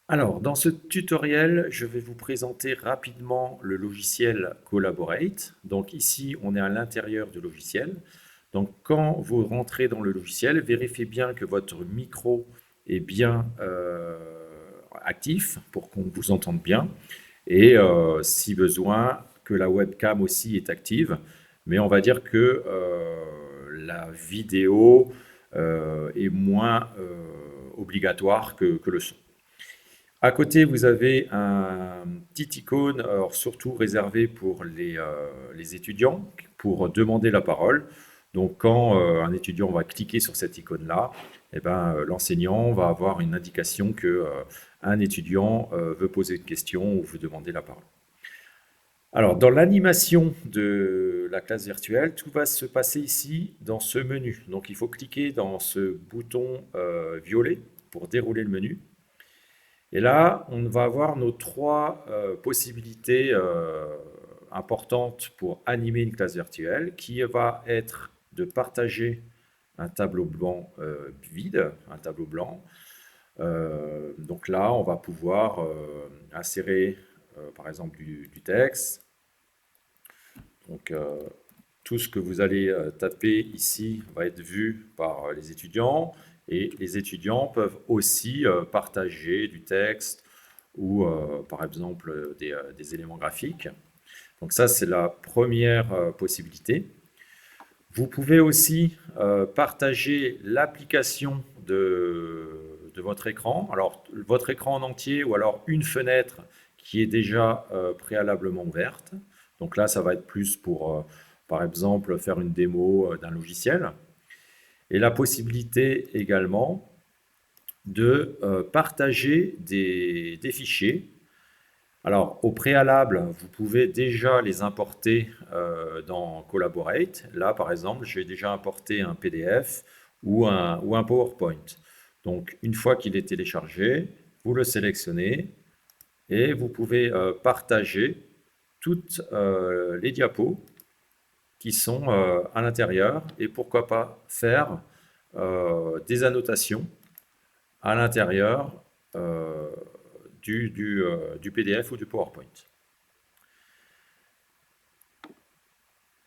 Alors, dans ce tutoriel, je vais vous présenter rapidement le logiciel Collaborate. Donc ici, on est à l'intérieur du logiciel. Donc quand vous rentrez dans le logiciel, vérifiez bien que votre micro est bien actif pour qu'on vous entende bien. Et si besoin, que la webcam aussi est active. Mais on va dire que la vidéo est moins obligatoire que le son. À côté, vous avez un petit icône, alors surtout réservé pour les étudiants, pour demander la parole. Donc, quand un étudiant va cliquer sur cette icône-là, eh ben, l'enseignant va avoir une indication que un étudiant veut poser une question ou veut demander la parole. Alors, dans l'animation de la classe virtuelle, tout va se passer ici dans ce menu. Donc, il faut cliquer dans ce bouton violet pour dérouler le menu. Et là, on va avoir nos trois possibilités importantes pour animer une classe virtuelle, qui va être de partager un tableau blanc vide, un tableau blanc. Donc là, on va pouvoir insérer, par exemple, du texte. Donc, tout ce que vous allez taper ici va être vu par les étudiants et les étudiants peuvent aussi partager du texte ou par exemple des éléments graphiques. Donc ça, c'est la première possibilité. Vous pouvez aussi partager l'application de votre écran. Alors, votre écran en entier ou alors une fenêtre qui est déjà préalablement ouverte. Donc là, ça va être plus pour, par exemple, faire une démo d'un logiciel. Et la possibilité également de partager des fichiers. Alors, au préalable, vous pouvez déjà les importer dans Collaborate. Là, par exemple, j'ai déjà importé un PDF ou un PowerPoint. Donc, une fois qu'il est téléchargé, vous le sélectionnez et vous pouvez partager toutes les diapos qui sont à l'intérieur et pourquoi pas faire des annotations à l'intérieur euh, du PDF ou du PowerPoint.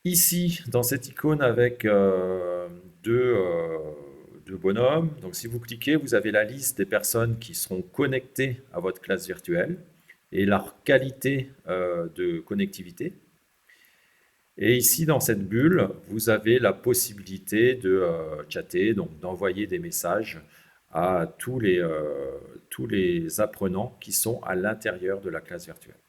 Ici, dans cette icône avec deux bonhommes, donc si vous cliquez, vous avez la liste des personnes qui seront connectées à votre classe virtuelle et leur qualité de connectivité. Et ici, dans cette bulle, vous avez la possibilité de chatter, donc d'envoyer des messages à tous les apprenants qui sont à l'intérieur de la classe virtuelle.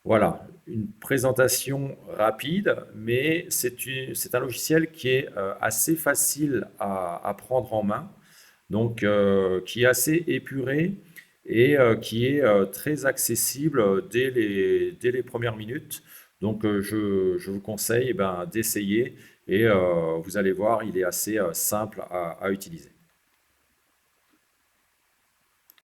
Voilà, une présentation rapide, mais c'est un logiciel qui est assez facile à prendre en main, donc qui est assez épuré et qui est très accessible dès les premières minutes. Donc je vous conseille eh ben, d'essayer et vous allez voir, il est assez simple à utiliser.